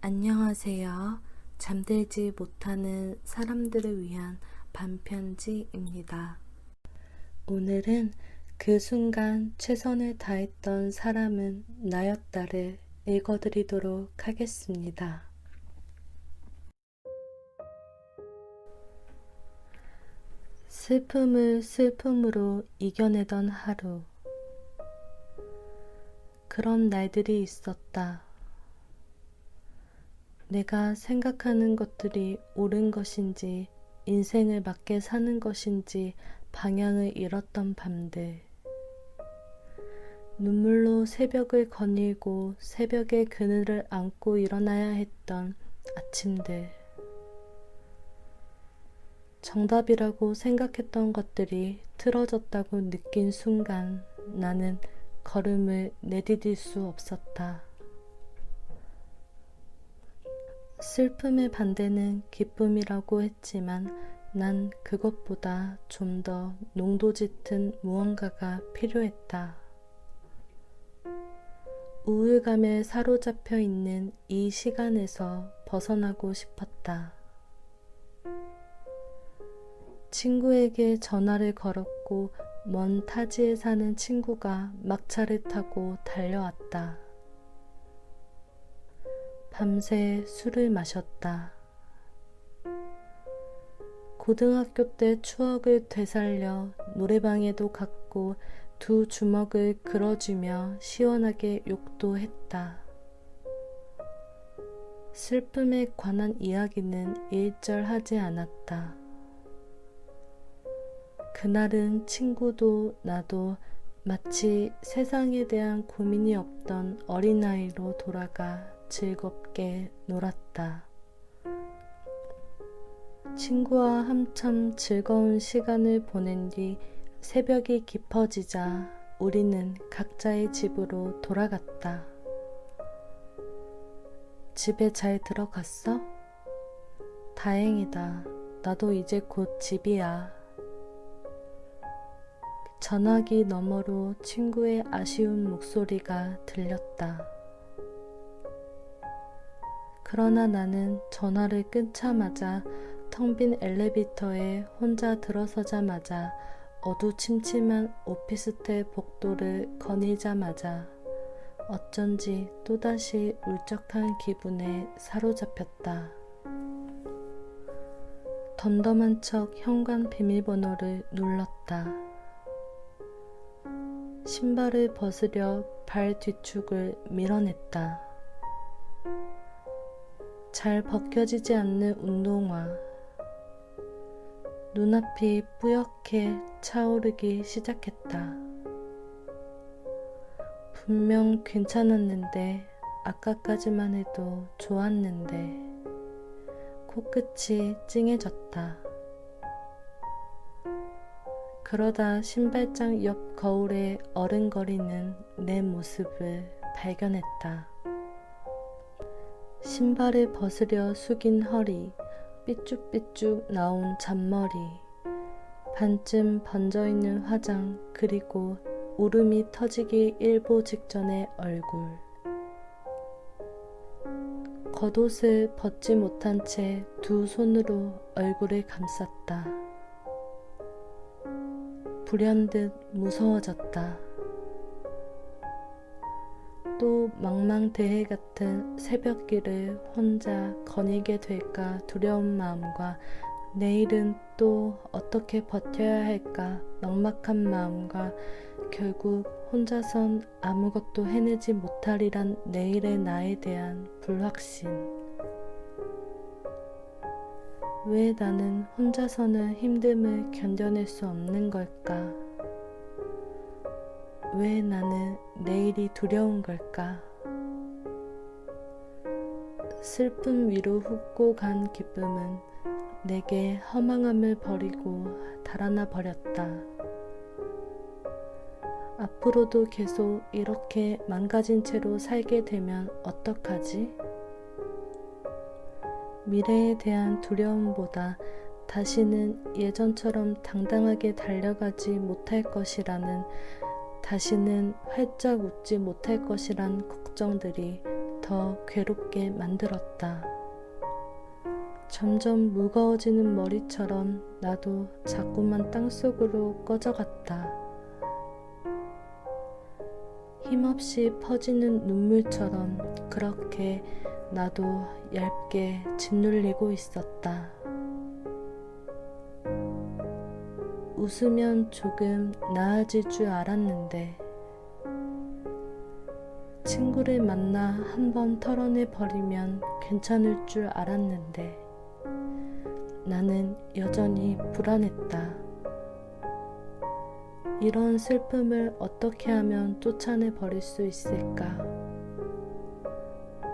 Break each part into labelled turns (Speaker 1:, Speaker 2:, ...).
Speaker 1: 안녕하세요. 잠들지 못하는 사람들을 위한 반편지입니다. 오늘은 그 순간 최선을 다했던 사람은 나였다를 읽어드리도록 하겠습니다. 슬픔을 슬픔으로 이겨내던 하루. 그런 날들이 있었다. 내가 생각하는 것들이 옳은 것인지 인생을 맞게 사는 것인지 방향을 잃었던 밤들. 눈물로 새벽을 거닐고 새벽의 그늘을 안고 일어나야 했던 아침들. 정답이라고 생각했던 것들이 틀어졌다고 느낀 순간 나는 걸음을 내디딜 수 없었다. 슬픔의 반대는 기쁨이라고 했지만 난 그것보다 좀 더 농도 짙은 무언가가 필요했다. 우울감에 사로잡혀 있는 이 시간에서 벗어나고 싶었다. 친구에게 전화를 걸었고 먼 타지에 사는 친구가 막차를 타고 달려왔다. 밤새 술을 마셨다. 고등학교 때 추억을 되살려 노래방에도 갔고 두 주먹을 그어주며 시원하게 욕도 했다. 슬픔에 관한 이야기는 일절하지 않았다. 그날은 친구도 나도 마치 세상에 대한 고민이 없던 어린아이로 돌아가 즐겁게 놀았다. 친구와 한참 즐거운 시간을 보낸 뒤 새벽이 깊어지자 우리는 각자의 집으로 돌아갔다. 집에 잘 들어갔어? 다행이다. 나도 이제 곧 집이야. 전화기 너머로 친구의 아쉬운 목소리가 들렸다. 그러나 나는 전화를 끊자마자 텅 빈 엘리베이터에 혼자 들어서자마자 어두침침한 오피스텔 복도를 거닐자마자 어쩐지 또다시 울적한 기분에 사로잡혔다. 덤덤한 척 현관 비밀번호를 눌렀다. 신발을 벗으려 발 뒤축을 밀어냈다. 잘 벗겨지지 않는 운동화. 눈앞이 뿌옇게 차오르기 시작했다. 분명 괜찮았는데, 아까까지만 해도 좋았는데, 코끝이 찡해졌다. 그러다 신발장 옆 거울에 어른거리는 내 모습을 발견했다. 신발을 벗으려 숙인 허리, 삐쭉삐쭉 나온 잔머리, 반쯤 번져있는 화장, 그리고 울음이 터지기 일보 직전의 얼굴. 겉옷을 벗지 못한 채 두 손으로 얼굴을 감쌌다. 불현듯 무서워졌다. 또 망망대해 같은 새벽길을 혼자 거닐게 될까 두려운 마음과 내일은 또 어떻게 버텨야 할까 막막한 마음과 결국 혼자선 아무것도 해내지 못하리란 내일의 나에 대한 불확신. 왜 나는 혼자서는 힘듦을 견뎌낼 수 없는 걸까? 왜 나는 내일이 두려운 걸까? 슬픔 위로 훅고 간 기쁨은 내게 허망함을 버리고 달아나 버렸다. 앞으로도 계속 이렇게 망가진 채로 살게 되면 어떡하지? 미래에 대한 두려움보다 다시는 예전처럼 당당하게 달려가지 못할 것이라는, 다시는 활짝 웃지 못할 것이란 걱정들이 더 괴롭게 만들었다. 점점 무거워지는 머리처럼 나도 자꾸만 땅속으로 꺼져갔다. 힘없이 퍼지는 눈물처럼 그렇게 나도 얇게 짓눌리고 있었다. 웃으면 조금 나아질 줄 알았는데, 친구를 만나 한번 털어내 버리면 괜찮을 줄 알았는데, 나는 여전히 불안했다. 이런 슬픔을 어떻게 하면 쫓아내 버릴 수 있을까?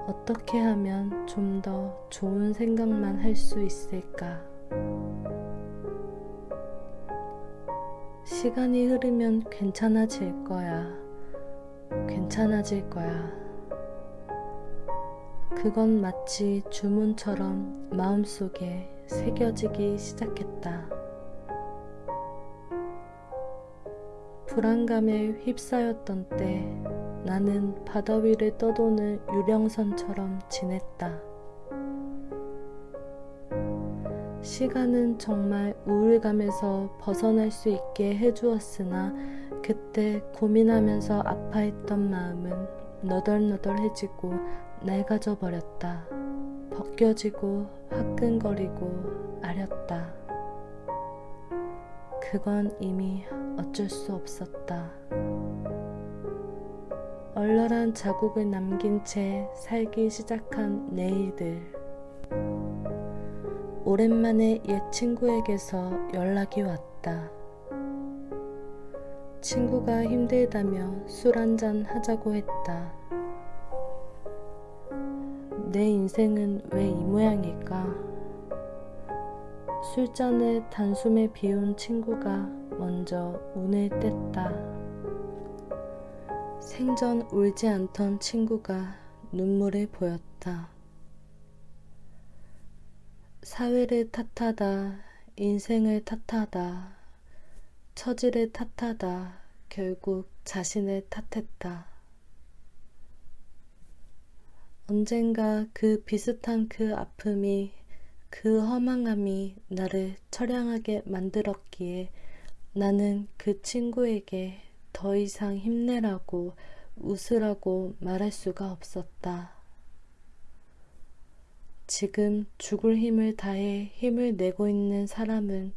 Speaker 1: 어떻게 하면 좀 더 좋은 생각만 할 수 있을까? 시간이 흐르면 괜찮아질 거야. 괜찮아질 거야. 그건 마치 주문처럼 마음속에 새겨지기 시작했다. 불안감에 휩싸였던 때 나는 바다 위를 떠도는 유령선처럼 지냈다. 시간은 정말 우울감에서 벗어날 수 있게 해주었으나 그때 고민하면서 아파했던 마음은 너덜너덜해지고 낡아져 버렸다. 벗겨지고 화끈거리고 아렸다. 그건 이미 어쩔 수 없었다. 얼얼한 자국을 남긴 채 살기 시작한 내일들. 오랜만에 옛 친구에게서 연락이 왔다. 친구가 힘들다며 술 한잔 하자고 했다. 내 인생은 왜 이 모양일까? 술잔을 단숨에 비운 친구가 먼저 운을 뗐다. 생전 울지 않던 친구가 눈물을 보였다. 사회를 탓하다, 인생을 탓하다, 처지를 탓하다, 결국 자신을 탓했다. 언젠가 그 비슷한 그 아픔이, 그 허망함이 나를 처량하게 만들었기에 나는 그 친구에게 더 이상 힘내라고 웃으라고 말할 수가 없었다. 지금 죽을 힘을 다해 힘을 내고 있는 사람은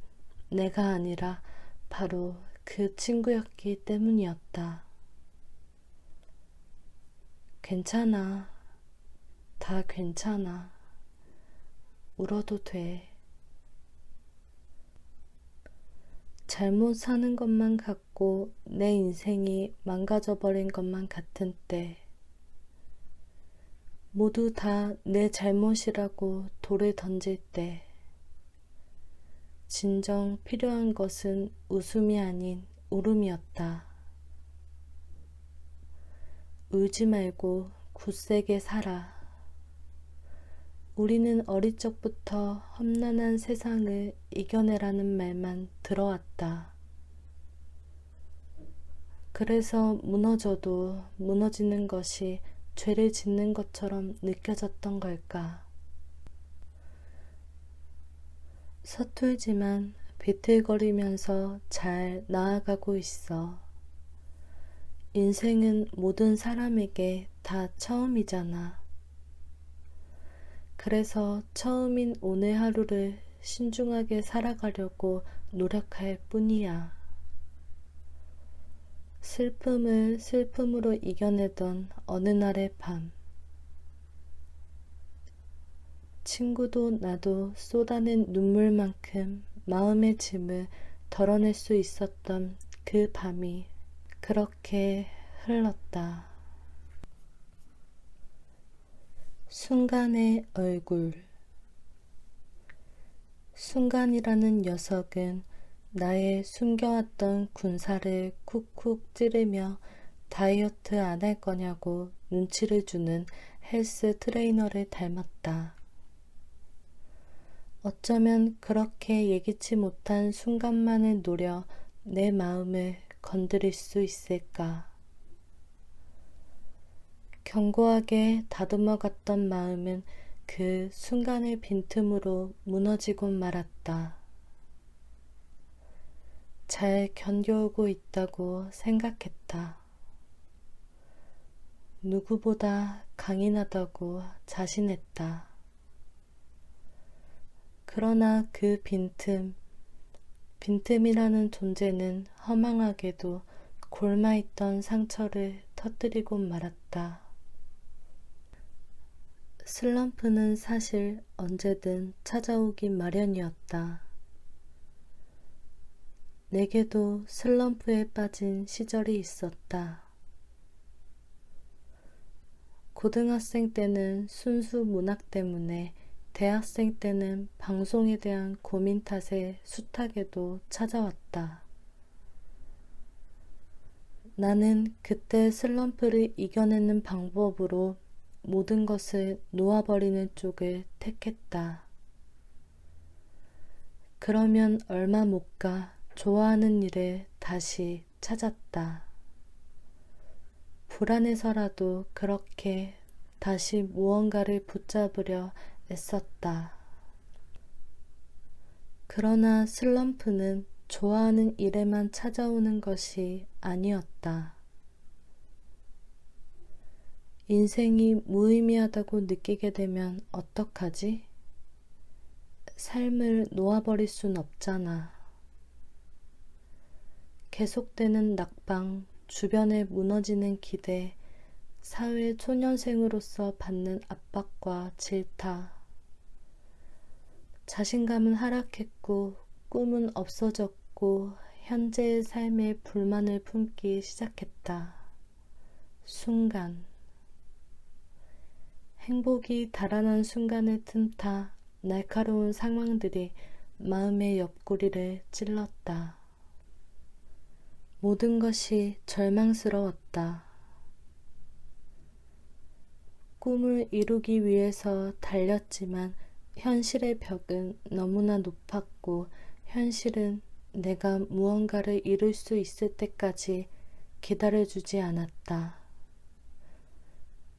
Speaker 1: 내가 아니라 바로 그 친구였기 때문이었다. 괜찮아. 다 괜찮아. 울어도 돼. 잘못 사는 것만 같고 내 인생이 망가져버린 것만 같은 때, 모두 다 내 잘못이라고 돌을 던질 때, 진정 필요한 것은 웃음이 아닌 울음이었다. 울지 말고 굳세게 살아. 우리는 어릴 적부터 험난한 세상을 이겨내라는 말만 들어왔다. 그래서 무너져도 무너지는 것이 죄를 짓는 것처럼 느껴졌던 걸까? 서툴지만 비틀거리면서 잘 나아가고 있어. 인생은 모든 사람에게 다 처음이잖아. 그래서 처음인 오늘 하루를 신중하게 살아가려고 노력할 뿐이야. 슬픔을 슬픔으로 이겨내던 어느 날의 밤, 친구도 나도 쏟아낸 눈물만큼 마음의 짐을 덜어낼 수 있었던 그 밤이 그렇게 흘렀다. 순간의 얼굴. 순간이라는 녀석은 나의 숨겨왔던 군살을 쿡쿡 찌르며 다이어트 안 할 거냐고 눈치를 주는 헬스 트레이너를 닮았다. 어쩌면 그렇게 예기치 못한 순간만을 노려 내 마음을 건드릴 수 있을까? 견고하게 다듬어갔던 마음은 그 순간의 빈틈으로 무너지곤 말았다. 잘 견뎌오고 있다고 생각했다. 누구보다 강인하다고 자신했다. 그러나 그 빈틈이라는 존재는 허망하게도 골마있던 상처를 터뜨리고 말았다. 슬럼프는 사실 언제든 찾아오기 마련이었다. 내게도 슬럼프에 빠진 시절이 있었다. 고등학생 때는 순수 문학 때문에, 대학생 때는 방송에 대한 고민 탓에 숱하게도 찾아왔다. 나는 그때 슬럼프를 이겨내는 방법으로 모든 것을 놓아버리는 쪽을 택했다. 그러면 얼마 못 가 좋아하는 일을 다시 찾았다. 불안해서라도 그렇게 다시 무언가를 붙잡으려 애썼다. 그러나 슬럼프는 좋아하는 일에만 찾아오는 것이 아니었다. 인생이 무의미하다고 느끼게 되면 어떡하지? 삶을 놓아버릴 순 없잖아. 계속되는 낙방, 주변에 무너지는 기대, 사회 초년생으로서 받는 압박과 질타. 자신감은 하락했고 꿈은 없어졌고 현재의 삶에 불만을 품기 시작했다. 순간. 행복이 달아난 순간을 틈타 날카로운 상황들이 마음의 옆구리를 찔렀다. 모든 것이 절망스러웠다. 꿈을 이루기 위해서 달렸지만 현실의 벽은 너무나 높았고 현실은 내가 무언가를 이룰 수 있을 때까지 기다려주지 않았다.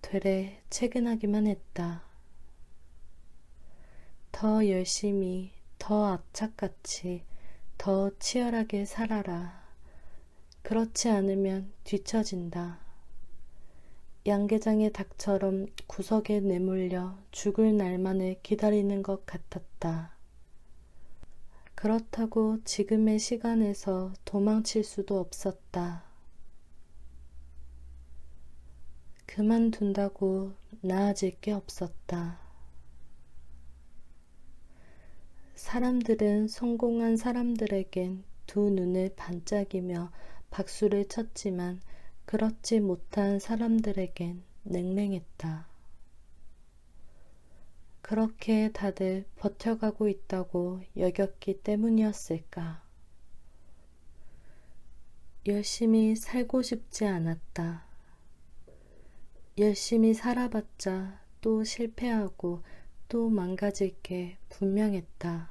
Speaker 1: 되레 채근하기만 했다. 더 열심히, 더 악착같이, 더 치열하게 살아라. 그렇지 않으면 뒤처진다. 양계장의 닭처럼 구석에 내몰려 죽을 날만을 기다리는 것 같았다. 그렇다고 지금의 시간에서 도망칠 수도 없었다. 그만둔다고 나아질 게 없었다. 사람들은 성공한 사람들에겐 두 눈을 반짝이며 박수를 쳤지만 그렇지 못한 사람들에겐 냉랭했다. 그렇게 다들 버텨가고 있다고 여겼기 때문이었을까? 열심히 살고 싶지 않았다. 열심히 살아봤자 또 실패하고 또 망가질 게 분명했다.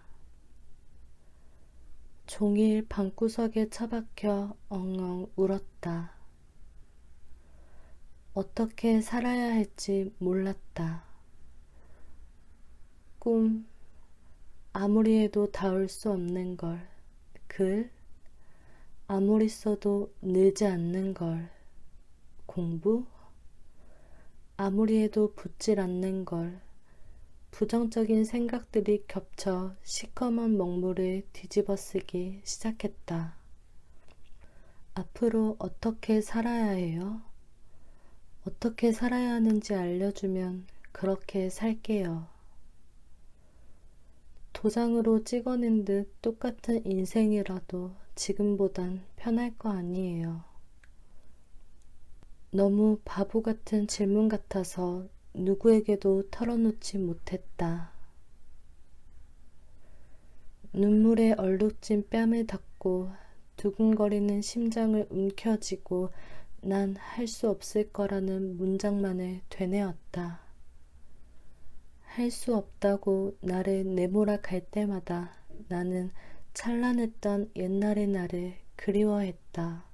Speaker 1: 종일 방구석에 처박혀 엉엉 울었다. 어떻게 살아야 할지 몰랐다. 꿈, 아무리 해도 닿을 수 없는 걸. 글, 아무리 써도 늘지 않는 걸. 공부, 아무리 해도 붙질 않는 걸. 부정적인 생각들이 겹쳐 시커먼 먹물을 뒤집어쓰기 시작했다. 앞으로 어떻게 살아야 해요? 어떻게 살아야 하는지 알려주면 그렇게 살게요. 도장으로 찍어낸 듯 똑같은 인생이라도 지금보단 편할 거 아니에요. 너무 바보 같은 질문 같아서 누구에게도 털어놓지 못했다. 눈물에 얼룩진 뺨을 닦고 두근거리는 심장을 움켜쥐고 난 할 수 없을 거라는 문장만을 되뇌었다. 할 수 없다고 나를 내몰아 갈 때마다 나는 찬란했던 옛날의 나를 그리워했다.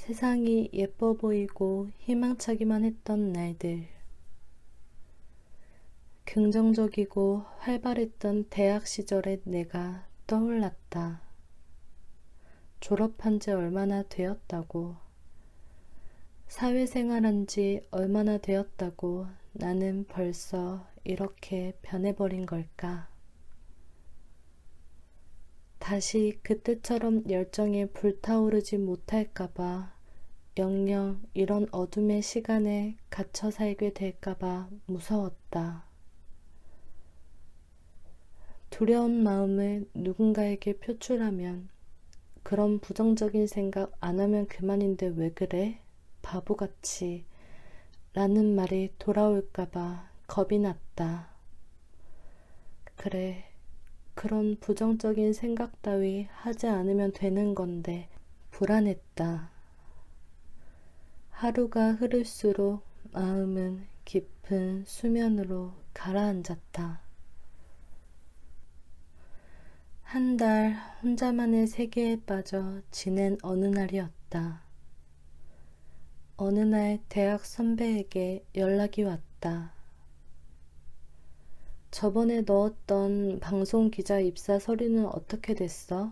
Speaker 1: 세상이 예뻐 보이고 희망차기만 했던 날들, 긍정적이고 활발했던 대학 시절의 내가 떠올랐다. 졸업한 지 얼마나 되었다고, 사회생활한 지 얼마나 되었다고 나는 벌써 이렇게 변해버린 걸까? 다시 그때처럼 열정에 불타오르지 못할까봐, 영영 이런 어둠의 시간에 갇혀 살게 될까봐 무서웠다. 두려운 마음을 누군가에게 표출하면 그런 부정적인 생각 안 하면 그만인데 왜 그래? 바보같이 라는 말이 돌아올까봐 겁이 났다. 그래, 그런 부정적인 생각 따위 하지 않으면 되는 건데 불안했다. 하루가 흐를수록 마음은 깊은 수면으로 가라앉았다. 한 달 혼자만의 세계에 빠져 지낸 어느 날이었다. 어느 날 대학 선배에게 연락이 왔다. 저번에 넣었던 방송 기자 입사 서류는 어떻게 됐어?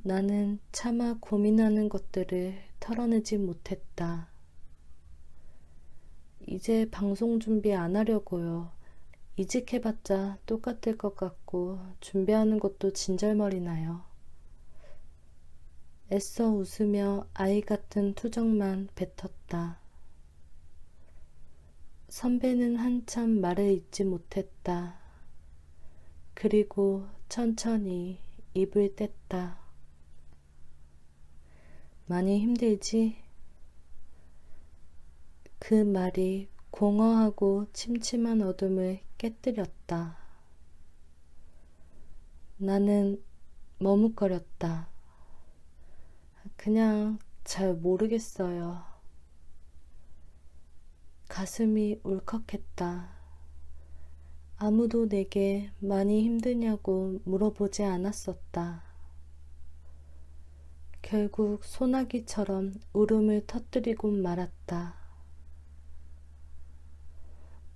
Speaker 1: 나는 차마 고민하는 것들을 털어내지 못했다. 이제 방송 준비 안 하려고요. 이직해봤자 똑같을 것 같고 준비하는 것도 진절머리 나요. 애써 웃으며 아이 같은 투정만 뱉었다. 선배는 한참 말을 잇지 못했다. 그리고 천천히 입을 뗐다. 많이 힘들지? 그 말이 공허하고 침침한 어둠을 깨뜨렸다. 나는 머뭇거렸다. 그냥 잘 모르겠어요. 가슴이 울컥했다. 아무도 내게 많이 힘드냐고 물어보지 않았었다. 결국 소나기처럼 울음을 터뜨리고 말았다.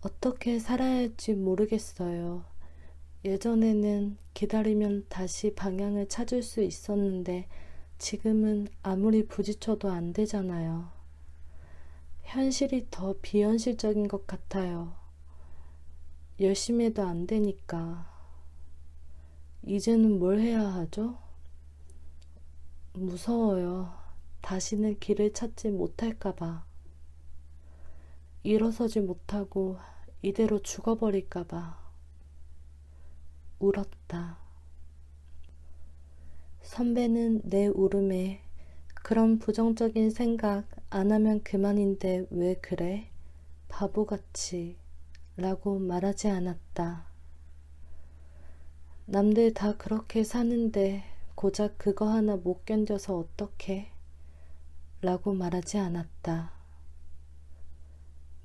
Speaker 1: 어떻게 살아야 할지 모르겠어요. 예전에는 기다리면 다시 방향을 찾을 수 있었는데 지금은 아무리 부지쳐도 안 되잖아요. 현실이 더 비현실적인 것 같아요. 열심히 해도 안 되니까. 이제는 뭘 해야 하죠? 무서워요. 다시는 길을 찾지 못할까봐. 일어서지 못하고 이대로 죽어버릴까봐. 울었다. 선배는 내 울음에 그런 부정적인 생각 안 하면 그만인데 왜 그래? 바보같이 라고 말하지 않았다. 남들 다 그렇게 사는데 고작 그거 하나 못 견뎌서 어떡해? 라고 말하지 않았다.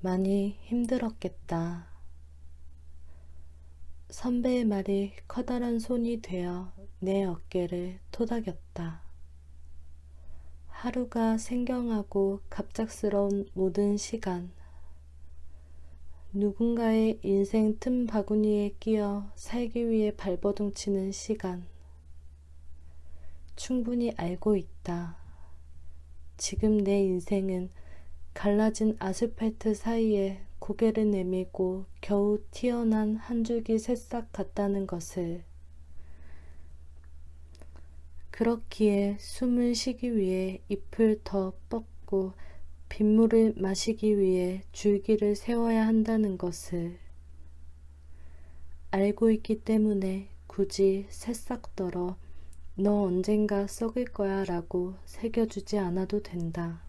Speaker 1: 많이 힘들었겠다. 선배의 말이 커다란 손이 되어 내 어깨를 토닥였다. 하루가 생경하고 갑작스러운 모든 시간, 누군가의 인생 틈 바구니에 끼어 살기 위해 발버둥치는 시간, 충분히 알고 있다. 지금 내 인생은 갈라진 아스팔트 사이에 고개를 내밀고 겨우 튀어난 한 줄기 새싹 같다는 것을. 그렇기에 숨을 쉬기 위해 잎을 더 뻗고 빗물을 마시기 위해 줄기를 세워야 한다는 것을 알고 있기 때문에 굳이 새싹더러 너 언젠가 썩을 거야 라고 새겨주지 않아도 된다.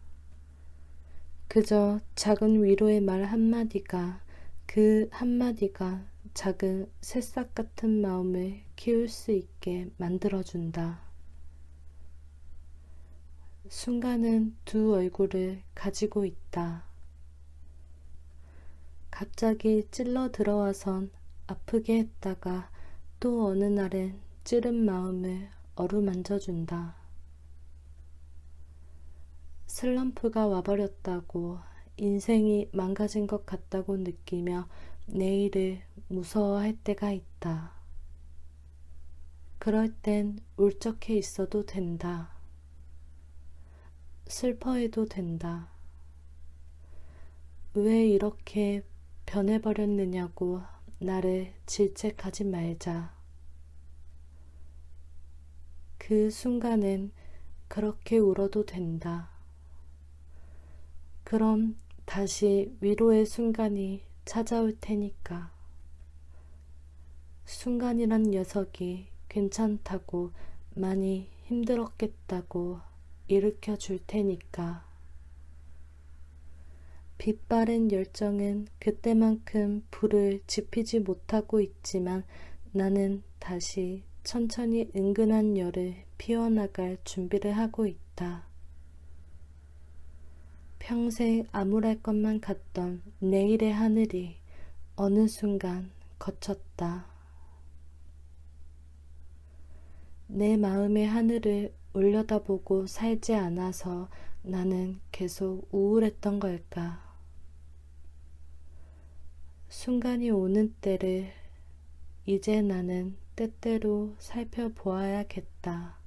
Speaker 1: 그저 작은 위로의 말 한마디가, 그 한마디가 작은 새싹 같은 마음을 키울 수 있게 만들어준다. 순간은 두 얼굴을 가지고 있다. 갑자기 찔러 들어와선 아프게 했다가 또 어느 날은 찌른 마음을 어루만져준다. 슬럼프가 와버렸다고, 인생이 망가진 것 같다고 느끼며 내일을 무서워할 때가 있다. 그럴 땐 울적해 있어도 된다. 슬퍼해도 된다. 왜 이렇게 변해버렸느냐고 나를 질책하지 말자. 그 순간은 그렇게 울어도 된다. 그럼 다시 위로의 순간이 찾아올 테니까. 순간이란 녀석이 괜찮다고, 많이 힘들었겠다고 일으켜 줄 테니까. 빛바랜 열정은 그때만큼 불을 지피지 못하고 있지만 나는 다시 천천히 은근한 열을 피워나갈 준비를 하고 있다. 평생 암울할 것만 같던 내일의 하늘이 어느 순간 거쳤다. 내 마음의 하늘을 올려다보고 살지 않아서 나는 계속 우울했던 걸까? 순간이 오는 때를 이제 나는 때때로 살펴보아야겠다.